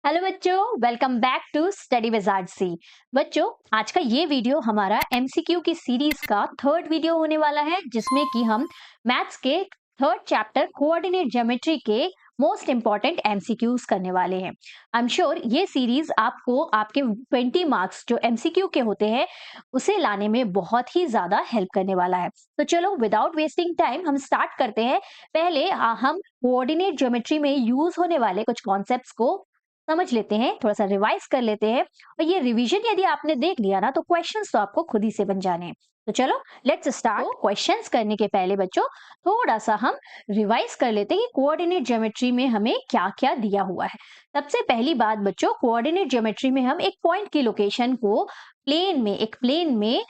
Hello बच्चों, welcome back to study wizard C. बच्चों, आज का ये वीडियो हमारा एमसीक्यू की सीरीज का थर्ड वीडियो होने वाला है, जिसमें कि हम मैथ्स के थर्ड चैप्टर कोऑर्डिनेट ज्योमेट्री के मोस्ट इंपॉर्टेंट एमसीक्यूज करने वाले हैं। आई एम श्योर ये सीरीज आपको आपके 20 मार्क्स जो एमसीक्यू के होते हैं उसे लाने में बहुत ही ज्यादा हेल्प करने वाला है। तो चलो विदाउट वेस्टिंग टाइम हम स्टार्ट करते हैं। पहले हम कोऑर्डिनेट ज्योमेट्री में यूज होने वाले कुछ कॉन्सेप्ट्स को समझ लेते हैं, थोड़ा सा रिवाइज कर लेते हैं। और ये रिवीजन यदि आपने देख लिया ना, तो क्वेश्चंस तो आपको खुद ही से बन जाने हैं। तो चलो लेट्स स्टार्ट। क्वेश्चंस करने के पहले बच्चों थोड़ा सा हम रिवाइज कर लेते हैं कि कोऑर्डिनेट ज्योमेट्री में हमें क्या क्या दिया हुआ है। सबसे पहली बात बच्चों, कोऑर्डिनेट ज्योमेट्री में हम एक पॉइंट की लोकेशन को एक प्लेन में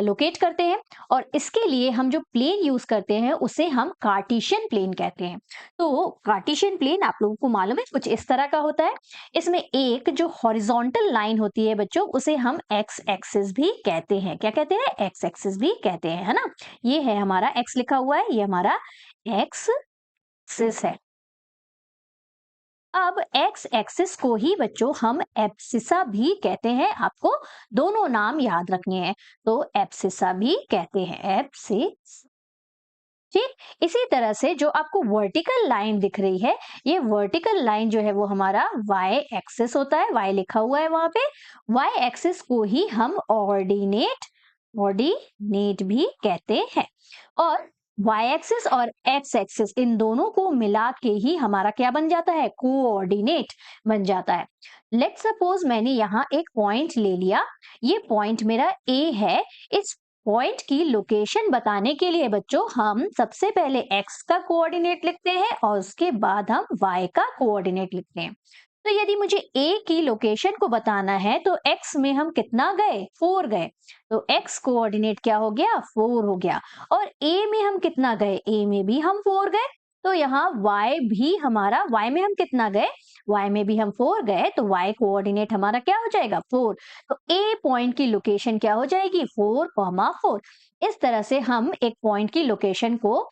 लोकेट करते हैं। और इसके लिए हम जो प्लेन यूज करते हैं उसे हम कार्टेशियन प्लेन कहते हैं। तो कार्टेशियन प्लेन आप लोगों को मालूम है कुछ इस तरह का होता है। इसमें एक जो हॉरिजॉन्टल लाइन होती है बच्चों, उसे हम एक्स एक्सिस भी कहते हैं। क्या कहते हैं? एक्स एक्सिस भी कहते हैं, है ना। ये है हमारा एक्स लिखा हुआ है, ये हमारा एक्स एक्सिस है। अब एक्स एक्सिस को ही बच्चों हम एब्सिसा भी कहते हैं। आपको दोनों नाम याद रखने हैं। तो एब्सिसा भी कहते हैं, एब्सिस। ठीक, इसी तरह से जो आपको वर्टिकल लाइन दिख रही है, ये वर्टिकल लाइन जो है वो हमारा वाई एक्सिस होता है। वाई लिखा हुआ है वहां पे। वाई एक्सिस को ही हम ऑर्डिनेट ऑर्डिनेट भी कहते हैं। और वाई एक्सिस और एक्स एक्सिस इन दोनों को मिला के ही हमारा क्या बन जाता है? कोऑर्डिनेट बन जाता है। लेट्स सपोज मैंने यहाँ एक पॉइंट ले लिया। ये पॉइंट मेरा ए है। इस पॉइंट की लोकेशन बताने के लिए बच्चों हम सबसे पहले x का कोऑर्डिनेट लिखते हैं और उसके बाद हम y का कोऑर्डिनेट लिखते हैं। तो यदि मुझे a की लोकेशन को बताना है तो x में हम कितना गए? 4 गए। तो x कोऑर्डिनेट क्या हो गया? 4 हो गया। और a में हम कितना गए? a में भी हम 4 गए। तो यहाँ y भी हमारा, y में हम कितना गए? y में भी हम 4 गए। तो y कोऑर्डिनेट हमारा क्या हो जाएगा? 4। तो ए पॉइंट की लोकेशन क्या हो जाएगी? 4,4। इस तरह से हम एक पॉइंट की लोकेशन को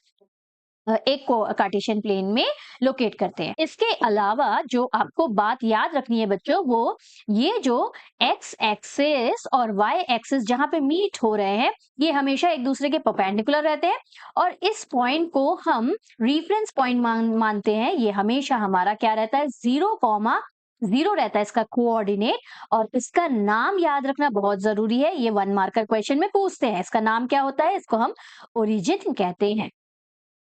एक को कार्टेशियन प्लेन में लोकेट करते हैं। इसके अलावा जो आपको बात याद रखनी है बच्चों, वो ये जो एक्स एक्सिस और वाई एक्सिस जहां पे मीट हो रहे हैं, ये हमेशा एक दूसरे के परपेंडिकुलर रहते हैं। और इस पॉइंट को हम रिफरेंस पॉइंट मानते हैं। ये हमेशा हमारा क्या रहता है? 0,0 रहता है इसका कोऑर्डिनेट। और इसका नाम याद रखना बहुत जरूरी है। ये 1 मार्कर क्वेश्चन में पूछते हैं। इसका नाम क्या होता है? इसको हम ओरिजिन कहते हैं।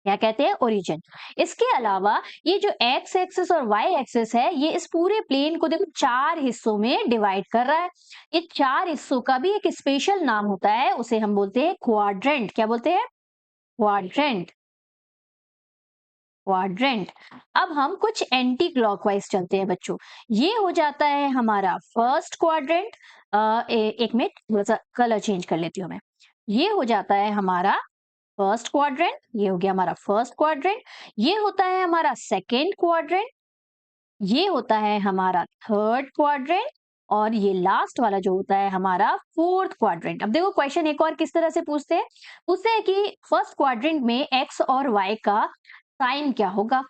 क्या कहते हैं? ओरिजिन। इसके अलावा ये जो एक्स एक्सिस और वाई एक्सिस है, ये इस पूरे प्लेन को देखो 4 हिस्सों में डिवाइड कर रहा है। ये 4 हिस्सों का भी एक स्पेशल नाम होता है, उसे हम बोलते हैं क्वाड्रेंट। क्या बोलते हैं? क्वाड्रेंट। क्वाड्रेंट। अब हम कुछ एंटी क्लॉकवाइज चलते हैं बच्चों। ये हो जाता है हमारा फर्स्ट क्वाड्रेंट। एक मिनट, थोड़ा सा कलर चेंज कर लेती हूँ मैं। ये हो जाता है हमारा फर्स्ट क्वाड्रेंट। ये हो गया हमारा फर्स्ट क्वाड्रेंट। ये होता है हमारा सेकेंड क्वाड्रेंट। ये होता है हमारा थर्ड क्वाड्रेंट। और ये लास्ट वाला जो होता है हमारा फोर्थ क्वाड्रेंट। अब देखो क्वेश्चन एक और किस तरह से पूछते हैं कि फर्स्ट क्वाड्रेंट में एक्स और वाई का साइन क्या होगा?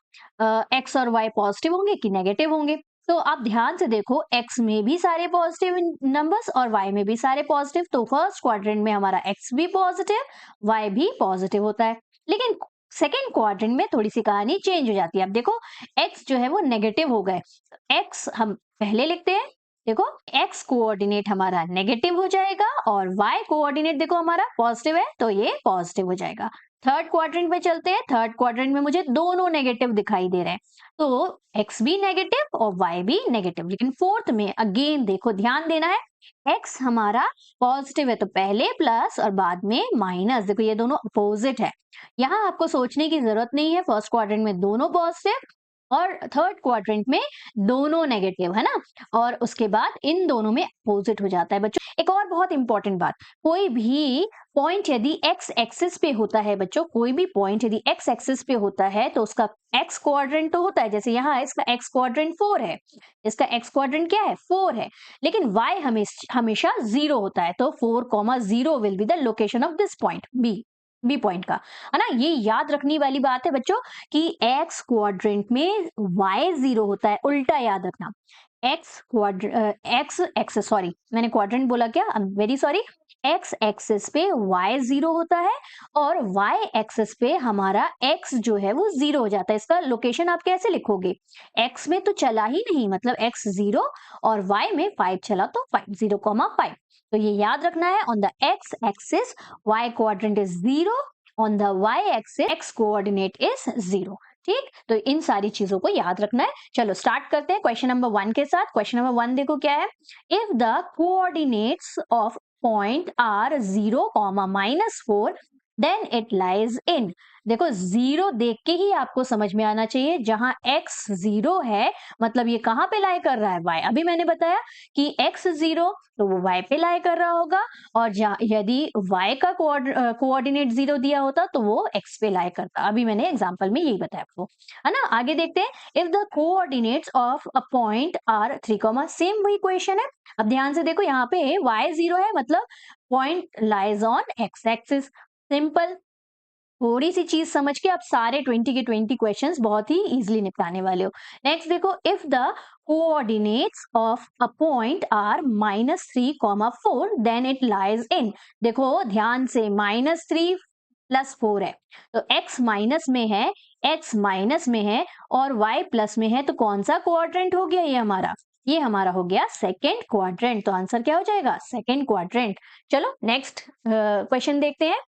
एक्स और वाई पॉजिटिव होंगे कि नेगेटिव होंगे? तो आप ध्यान से देखो, एक्स में भी सारे पॉजिटिव नंबर्स और वाई में भी सारे पॉजिटिव। तो फर्स्ट क्वाड्रेंट में हमारा एक्स भी पॉजिटिव, वाई भी पॉजिटिव होता है। लेकिन सेकेंड क्वाड्रेंट में थोड़ी सी कहानी चेंज हो जाती है। अब देखो, एक्स जो है वो नेगेटिव हो गए। एक्स हम पहले लिखते हैं। देखो, एक्स कोऑर्डिनेट हमारा नेगेटिव हो जाएगा और वाई कोऑर्डिनेट देखो हमारा पॉजिटिव है, तो ये पॉजिटिव हो जाएगा। थर्ड क्वाड्रेंट में चलते हैं। थर्ड क्वाड्रेंट में मुझे दोनों नेगेटिव दिखाई दे रहे हैं। तो एक्स भी नेगेटिव और वाई भी नेगेटिव। लेकिन फोर्थ में अगेन देखो, ध्यान देना है, एक्स हमारा पॉजिटिव है तो पहले प्लस और बाद में माइनस। देखो ये दोनों अपोजिट है। यहाँ आपको सोचने की जरूरत नहीं है। फर्स्ट क्वाड्रेंट में दोनों पॉजिटिव और थर्ड क्वाड्रेंट में दोनों नेगेटिव, है ना। और उसके बाद इन दोनों में अपोजिट हो जाता है बच्चों। एक और बहुत इंपॉर्टेंट बात, कोई भी पॉइंट यदि एक्स एक्सिस पे होता है बच्चों, कोई भी पॉइंट यदि एक्स एक्सिस पे होता है तो उसका एक्स क्वाड्रेंट तो होता है। जैसे यहाँ इसका एक्स क्वाड्रेंट 4 है, इसका एक्स क्वाड्रेंट क्या है? 4 है। लेकिन वाई हमेशा 0 होता है। तो 4,0 will be the location of this point B. B point का, है ना। ये याद रखने वाली बात है बच्चों कि एक्स क्वाड्रेंट में वाई 0 होता है, उल्टा याद रखना। एक्स एक्सेस, सॉरी मैंने क्वाड्रेंट बोला क्या, I am very sorry. X axis पे y 0 होता है और y एक्सिस पे हमारा x जो है वो 0 हो जाता है। इसका लोकेशन आप कैसे लिखोगे, x में तो चला ही नहीं, मतलब x 0 और y में 5 चला तो 5, 0,5। तो ये याद रखना है, on the x axis y quadrant is 0, on the y axis x coordinate is 0। ठीक, तो इन सारी चीजों को याद रखना है। चलो स्टार्ट करते हैं क्वेश्चन नंबर 1 के साथ। क्वेश्चन नंबर 1 देखो क्या है, if the coordinates of point are 0, -4 then it lies in. देखो 0 देख के ही आपको समझ में आना चाहिए, जहां x 0 है मतलब ये कहां पे लाई कर रहा है, y। अभी मैंने बताया कि x 0 तो वो y पे लाई कर रहा होगा, और यदि y का कोऑर्डिनेट 0 दिया होता तो वो x पे लाई करता। अभी मैंने एग्जांपल में यही बताया आपको, है ना। आगे देखते हैं, if the coordinates of a point are 3, same वही क्वेश्चन है। अब ध्यान से देखो, यहाँ पे y 0 है मतलब point lies on x axis. Simple, थोड़ी सी चीज समझ के आप सारे 20 के 20 क्वेश्चंस बहुत ही इजीली निपटाने वाले हो। नेक्स्ट देखो, if the coordinates of a point are -3, 4 then it lies in. देखो ध्यान से, -3 +4 है तो x माइनस में है, x माइनस में है और y प्लस में है, तो कौन सा क्वाड्रेंट हो गया ये हमारा हो गया सेकेंड क्वाड्रेंट। तो आंसर क्या हो जाएगा, सेकेंड क्वाड्रेंट। चलो नेक्स्ट क्वेश्चन देखते हैं।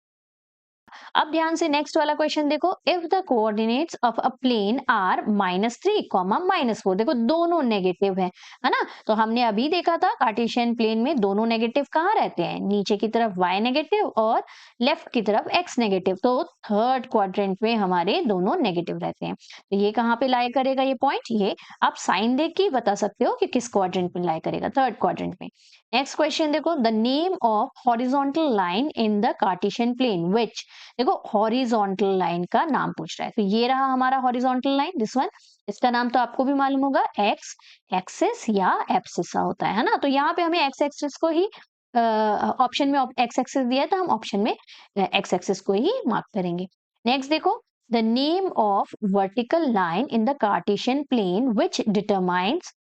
अब ध्यान से नेक्स्ट वाला क्वेश्चन देखो, if the coordinates of a plane are -3, -4। देखो दोनों नेगेटिव है ना। तो हमने अभी देखा था कार्टेशियन प्लेन में दोनों नेगेटिव कहाँ रहते हैं, नीचे की तरफ y नेगेटिव और लेफ्ट की तरफ x नेगेटिव। तो थर्ड क्वाड्रेंट में हमारे दोनों नेगेटिव रहते हैं। तो ये कहाँ पे लाई करेगा ये पॉइंट, ये आप साइन देख के ही बता सकते हो कि किस क्वाड्रेंट में लाई करेगा, थर्ड क्वाड्रेंट में। नेक्स्ट क्वेश्चन देखो, the name of horizontal line in the Cartesian plane which. देखो हॉरिजॉन्टल लाइन का नाम पूछ रहा है, तो ये रहा हमारा हॉरिजॉन्टल लाइन, दिस वन। इसका नाम तो आपको भी मालूम होगा, एक्स एक्सिस या एब्सिसा होता है ना। तो यहाँ पे हमें एक्स एक्सिस को ही ऑप्शन में एक्स एक्सिस दिया है तो हम ऑप्शन में एक्स एक्सिस को ही मार्क करेंगे। नेक्स्ट देखो, the name of vertical line in the Cartesian plane which determines.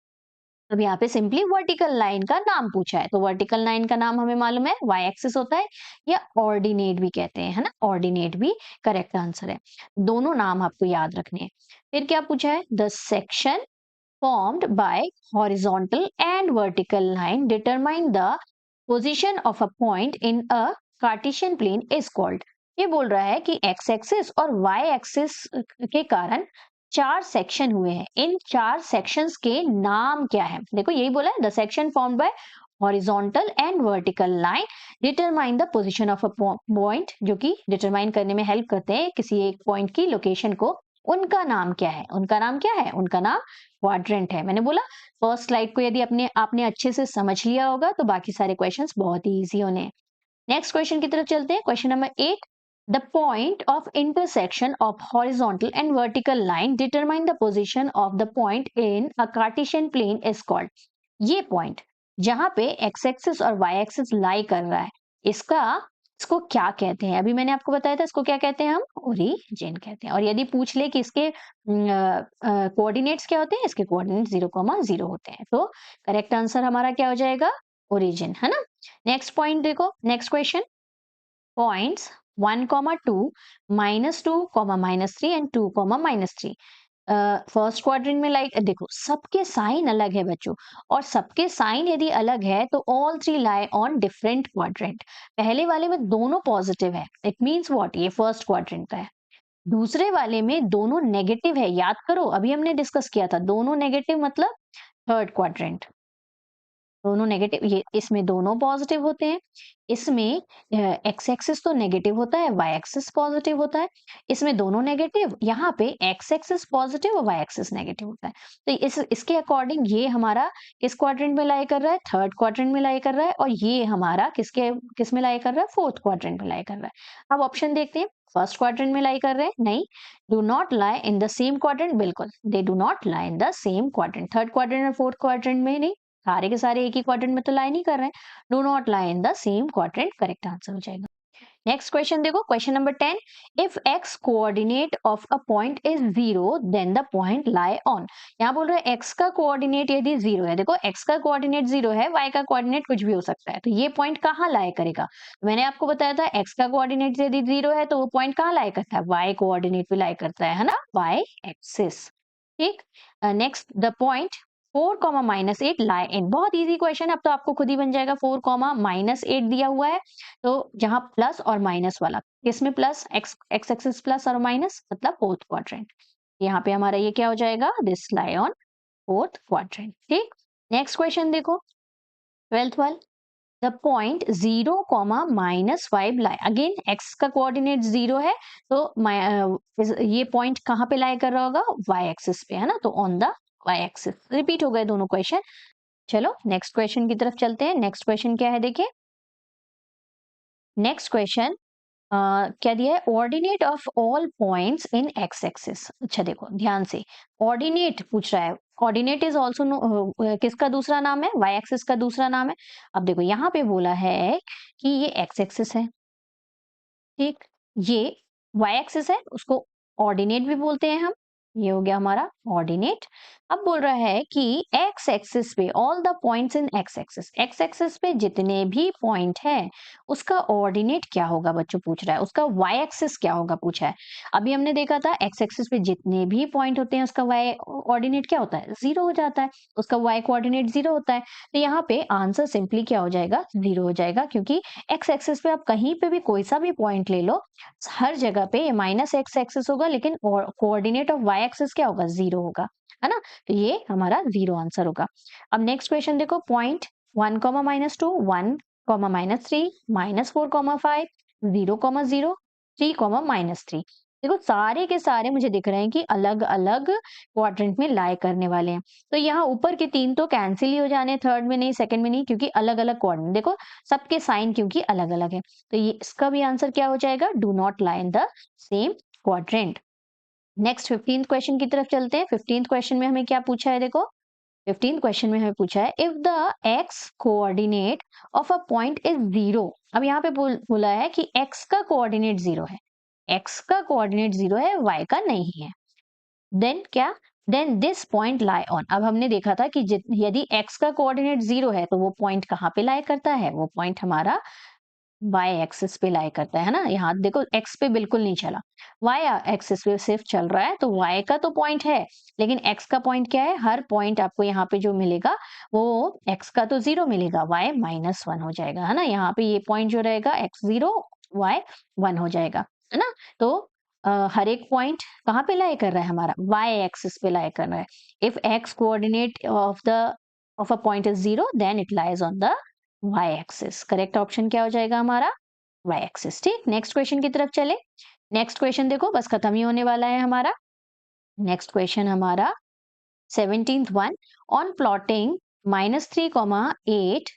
अब यहाँ पे सिंपली वर्टिकल लाइन का नाम पूछा है, तो वर्टिकल लाइन का नाम हमें मालूम है y एक्सिस होता है या ऑर्डिनेट भी कहते हैं, है ना। ऑर्डिनेट भी करेक्ट आंसर है, दोनों नाम आपको याद रखने हैं। फिर क्या पूछा है, the section formed by horizontal and vertical line determine the position of a point in a Cartesian plane is called। ये बोल रहा है कि x एक्सिस और y एक्सिस के कारण 4 सेक्शन हुए हैं, इन 4 सेक्शंस के नाम क्या है। देखो यही बोला है, the section formed by horizontal and vertical line determine the position of a point, जो कि डिटरमाइन करने में हेल्प करते हैं किसी एक पॉइंट की लोकेशन को। उनका नाम क्या है, उनका नाम क्या है, उनका नाम क्वाड्रेंट है। मैंने बोला फर्स्ट स्लाइड को यदि आपने अच्छे से समझ लिया होगा तो बाकी सारे क्वेश्चंस बहुत ही इजी होने हैं। नेक्स्ट क्वेश्चन की तरफ चलते हैं, question number 8। The point of intersection of horizontal and vertical line determine the position of the point in a Cartesian plane is called. ये पॉइंट जहां पे एक्स एक्सिस और वाई एक्सिस लाई कर रहा है, इसको क्या कहते हैं, अभी मैंने आपको बताया था इसको क्या कहते हैं, हम ओरिजिन कहते हैं। और यदि पूछ ले कि इसके कोऑर्डिनेट्स क्या होते हैं, इसके कोऑर्डिनेट्स 0,0 होते हैं, तो करेक्ट आंसर हमारा क्या हो जाएगा, ओरिजिन, है ना। नेक्स्ट पॉइंट देखो, next question, points 1, 2, -2, -3 and 2, -3 first quadrant में लाइक, देखो सबके साइन अलग है बच्चों, और सबके साइन यदि अलग है तो all 3 lie on different quadrant. पहले वाले में दोनों पॉजिटिव है, इट मींस व्हाट, ये फर्स्ट क्वाड्रेंट का है। दूसरे वाले में दोनों नेगेटिव है, याद करो अभी हमने डिस्कस किया था, दोनों नेगेटिव मतलब थर्ड क्वाड्रेंट। दोनों नेगेटिव, ये इसमें दोनों पॉजिटिव होते हैं, इसमें एक्स एक्सिस तो नेगेटिव होता है, वाई एक्सिस पॉजिटिव होता है। इसमें दोनों नेगेटिव, यहाँ पे एक्स एक्सिस पॉजिटिव और वाई एक्सिस नेगेटिव होता है। तो इसके अकॉर्डिंग ये हमारा किस क्वाड्रेंट में लाई कर रहा है, थर्ड क्वाड्रेंट में लाई कर रहा है, और ये हमारा किस में लाई कर रहा है, फोर्थ क्वाड्रेंट में लाई कर रहा है। अब ऑप्शन देखते हैं, फर्स्ट क्वाड्रेंट में लाई कर रहे हैं, नहीं। Do not lie in the same quadrant, बिल्कुल they do not lie in the same quadrant. Third quadrant और फोर्थ क्वाड्रेंट में नहीं, सारे के सारे एक ही क्वाड्रेंट में तो लाई नहीं कर रहे हैं। Do not lie in the same quadrant, correct answer हो जाएगा। नेक्स्ट क्वेश्चन देखो, question number 10, if x coordinate of a point is 0 then the point lie on. यहाँ बोल रहा है x का कोऑर्डिनेट यदि 0 है, देखो x का कोऑर्डिनेट 0 है, y का कोऑर्डिनेट कुछ भी हो सकता है, तो ये पॉइंट कहाँ लाई करेगा? मैंने आपको बताया था x का कोऑर्डिनेट यदि 0 है तो वो पॉइंट कहाँ लाई करता है? y कोऑर्डिनेट पे लाई करता है ना, y एक्सिस। ठीक, next the point 4 comma minus 8 लाई इन। बहुत इजी क्वेश्चन, अब तो आपको खुद ही बन जाएगा। 4 कॉमा माइनस 8 दिया हुआ है, तो जहां प्लस और माइनस वाला, किसमें plus, x x axis plus और माइनस, मतलब फोर्थ क्वाड्रेंट। यहाँ पे हमारा ये क्या हो जाएगा? This lie on fourth quadrant. ठीक, नेक्स्ट क्वेश्चन देखो, 12th वाला, the point 0 comma minus 5 lie, again x का कोऑर्डिनेट 0 है, तो ये पॉइंट कहाँ पे लाई कर रहा होगा? वाई एक्सिस पे, है ना, तो on the Y axis. Repeat हो गए दोनों क्वेश्चन। चलो नेक्स्ट क्वेश्चन की तरफ चलते हैं। नेक्स्ट क्वेश्चन क्या है, देखिए नेक्स्ट क्वेश्चन क्या दिया है? Ordinate of all points in x axis. अच्छा देखो ध्यान से, ऑर्डिनेट पूछ रहा है। ऑर्डिनेट इज ऑल्सो किसका दूसरा नाम है? वाई एक्सिस का दूसरा नाम है। अब देखो यहाँ पे बोला है कि ये एक्स एक्सिस है, ठीक, ये वाई एक्सिस है, उसको ऑर्डिनेट भी बोलते हैं हम। ये हो गया हमारा ऑर्डिनेट। अब बोल रहा है कि एक्स एक्सिस पे all the points in x axis पे जितने भी पॉइंट है उसका ऑर्डिनेट क्या होगा बच्चों, पूछ रहा है। उसका वाई एक्सिस क्या होगा पूछा है। अभी हमने देखा था एक्स एक्सिस पे जितने भी पॉइंट होते हैं उसका वाई ऑर्डिनेट क्या होता है? 0 हो जाता है, उसका वाई कोऑर्डिनेट 0 होता है। तो यहाँ पे आंसर सिंपली क्या हो जाएगा? 0 हो जाएगा, क्योंकि एक्स एक्सिस पे आप कहीं पे भी कोई सा भी पॉइंट ले लो, हर जगह पे ये माइनस एक्स एक्सिस होगा, लेकिन कोऑर्डिनेट ऑफ वाई एक्सिस क्या होगा? 0 होगा, है ना, तो ये हमारा 0 आंसर होगा। अब नेक्स्ट क्वेश्चन देखो, point 1 comma minus 2, 1 comma minus 3, minus 4 comma 5, 0 comma 0, 3 comma minus 3। देखो सारे के सारे मुझे दिख रहे हैं कि अलग अलग क्वाड्रेंट में लाई करने वाले हैं। तो यहाँ ऊपर के 3 तो कैंसिल ही हो जाने, थर्ड में नहीं, सेकंड में नहीं, क्योंकि अलग अलग क्वाड्रेंट, देखो सबके साइन क्योंकि अलग अलग है, तो ये इसका भी आंसर क्या हो जाएगा? Do not lie in the same quadrant. Next 15th question की तरफ चलते हैं। 15th क्वेश्चन में हमें क्या पूछा है, देखो 15th क्वेश्चन में हमें पूछा है, if the x coordinate of a point is 0। अब यहाँ पे बोला है कि एक्स का कोऑर्डिनेट 0 है, एक्स का कोऑर्डिनेट 0 है, वाई का नहीं है। देन क्या? Then this point lie on. अब हमने देखा था कि यदि एक्स का कोऑर्डिनेट 0 है तो वो पॉइंट कहाँ पे लाई करता है? वो पॉइंट हमारा वाई एक्सिस पे लाई करता है ना। यहाँ देखो एक्स पे बिल्कुल नहीं चला, वाई एक्सिस पे सिर्फ चल रहा है, तो वाई का तो पॉइंट है, लेकिन एक्स का पॉइंट क्या है? हर पॉइंट आपको यहाँ पे जो मिलेगा वो एक्स का तो 0 मिलेगा, वाई -1 हो जाएगा, है ना। यहाँ पे ये पॉइंट जो रहेगा एक्स 0 वाई 1 हो जाएगा, है ना। तो हर एक पॉइंट कहाँ पे लाई कर रहा है? हमारा वाई एक्सिस पे लाई कर रहा है। If X coordinate of a point is 0 then it lies on the Y axis. Correct option क्या हो जाएगा हमारा? Y axis. ठीक, नेक्स्ट क्वेश्चन की तरफ चले। नेक्स्ट क्वेश्चन देखो बस खत्म ही होने वाला है हमारा। नेक्स्ट क्वेश्चन हमारा 17th one, on plotting -3, 8,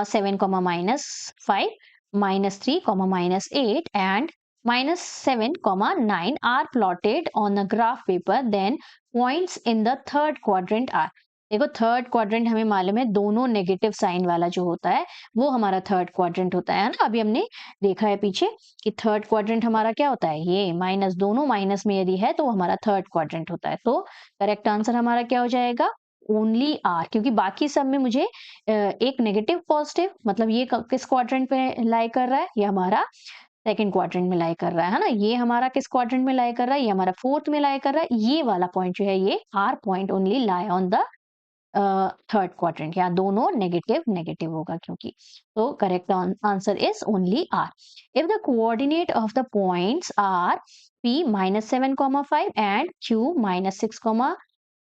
7, -5, -3, -8 and -7, 9 are plotted on a graph paper, then points in the third quadrant are। देखो थर्ड क्वाड्रेंट हमें मालूम है, दोनों नेगेटिव साइन वाला जो होता है वो हमारा थर्ड क्वाड्रेंट होता है ना। अभी हमने देखा है पीछे कि थर्ड क्वाड्रेंट हमारा क्या होता है? ये माइनस, दोनों माइनस में यदि है तो वो हमारा थर्ड क्वाड्रेंट होता है। तो करेक्ट आंसर हमारा क्या हो जाएगा? ओनली आर, क्योंकि बाकी सब में मुझे एक नेगेटिव पॉजिटिव, मतलब ये किस क्वाड्रेंट पे लाई कर रहा है? ये हमारा सेकंड क्वाड्रेंट में लाई कर रहा है ना। ये हमारा किस क्वाड्रेंट में लाई कर रहा है? ये हमारा फोर्थ में लाई कर रहा है। ये वाला पॉइंट जो है ये R point only lie on the third quadrant. यहाँ दोनों नेगेटिव नेगेटिव होगा, क्योंकि तो correct answer is only R. If the coordinate of the points are p -7, 5 and q -6,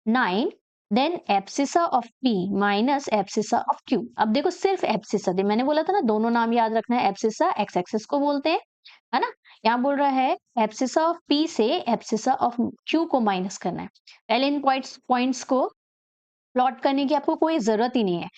9, then abscissa of p minus abscissa of q। अब देखो सिर्फ abscissa दे, मैंने बोला था ना दोनों नाम याद रखना है। एब्सिसा एक्स एक्सिस को बोलते हैं, है ना। यहाँ बोल रहा है एब्सिसा ऑफ p से एब्सिसा ऑफ q को माइनस करना है। पहले इन पॉइंट्स को प्लॉट करने की आपको कोई जरूरत ही नहीं है।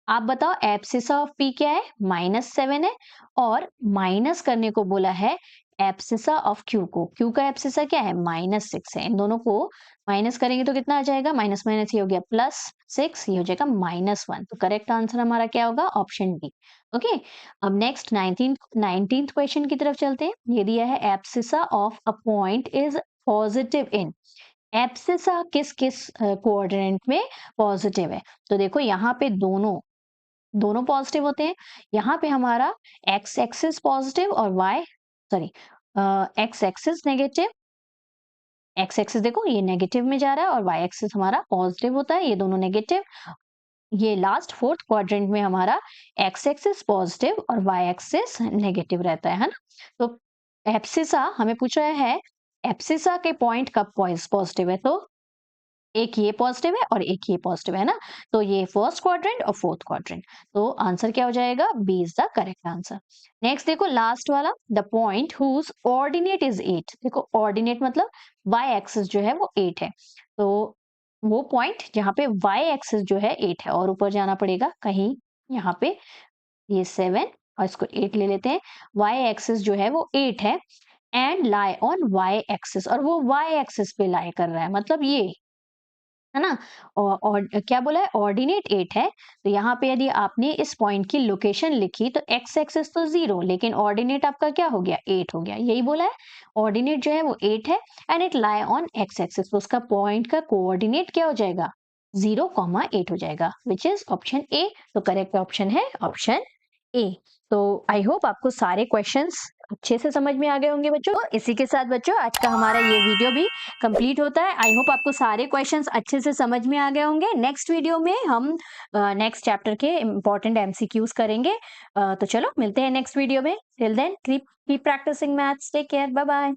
आप बताओ एब्सिसा ऑफ p क्या है? -7 है, और माइनस करने को बोला है एब्सिसा ऑफ क्यू को, क्यू का एब्सिसा क्या है -6 है, इन दोनों को माइनस करेंगे तो कितना आ जाएगा, माइनस माइनस ये हो गया +6, ये हो जाएगा -1। तो करेक्ट आंसर हमारा क्या होगा, ऑप्शन डी। ओके, अब नेक्स्ट 19th क्वेश्चन की तरफ चलते हैं। ये दिया है abscissa of a point is positive in, abscissa किस किस कोऑर्डिनेट में पॉजिटिव है। तो देखो यहाँ पे दोनों दोनों पॉजिटिव होते हैं। यहाँ पे हमारा एक्स एक्सिस पॉजिटिव और Y sorry X axis negative, X axis देखो ये नेगेटिव में जा रहा है और वाई एक्सिस हमारा पॉजिटिव होता है, ये दोनों नेगेटिव। ये लास्ट फोर्थ क्वाड्रेंट में हमारा एक्स एक्सिस पॉजिटिव और वाई एक्सिस नेगेटिव रहता है ना। तो एब्सिसा हमें पूछ रहा है, एब्सिसा के पॉइंट कब पॉजिटिव है, तो एक ये पॉजिटिव है और एक ये पॉजिटिव है ना, तो ये फर्स्ट क्वाड्रेंट और फोर्थ क्वाड्रेंट। तो आंसर क्या हो जाएगा, B is the correct answer. Next देखो लास्ट वाला, the point whose ordinate is 8। देखो ऑर्डिनेट मतलब वाई एक्सिस जो है वो 8 है, तो वो पॉइंट जहाँ पे वाई एक्सिस जो है 8 है और ऊपर जाना पड़ेगा कहीं, यहाँ पे ये 7 और इसको 8 ले लेते हैं। वाई एक्सिस जो है वो 8 है and lie on Y axis, और वो वाई एक्सिस पे लाई कर रहा है, मतलब ये है ना। और क्या बोला है, ऑर्डिनेट 8 है। तो यहाँ पे यदि आपने इस पॉइंट की लोकेशन लिखी तो एक्स एक्सिस तो 0, लेकिन ऑर्डिनेट आपका क्या हो गया, 8 हो गया, यही बोला है। ऑर्डिनेट जो है वो 8 है and it lie on x axis, तो उसका पॉइंट का कोऑर्डिनेट क्या हो जाएगा, 0,8 हो जाएगा, विच इज ऑप्शन ए। तो करेक्ट ऑप्शन है ऑप्शन ए। तो आई होप आपको सारे क्वेश्चंस अच्छे से समझ में आ गए होंगे बच्चों। तो इसी के साथ बच्चों आज का हमारा ये वीडियो भी कंप्लीट होता है। आई होप आपको सारे क्वेश्चंस अच्छे से समझ में आ गए होंगे। नेक्स्ट वीडियो में हम नेक्स्ट चैप्टर के इंपॉर्टेंट एमसीक्यूज करेंगे। तो चलो मिलते हैं नेक्स्ट वीडियो में। Till then keep practising maths. Take care, bye bye.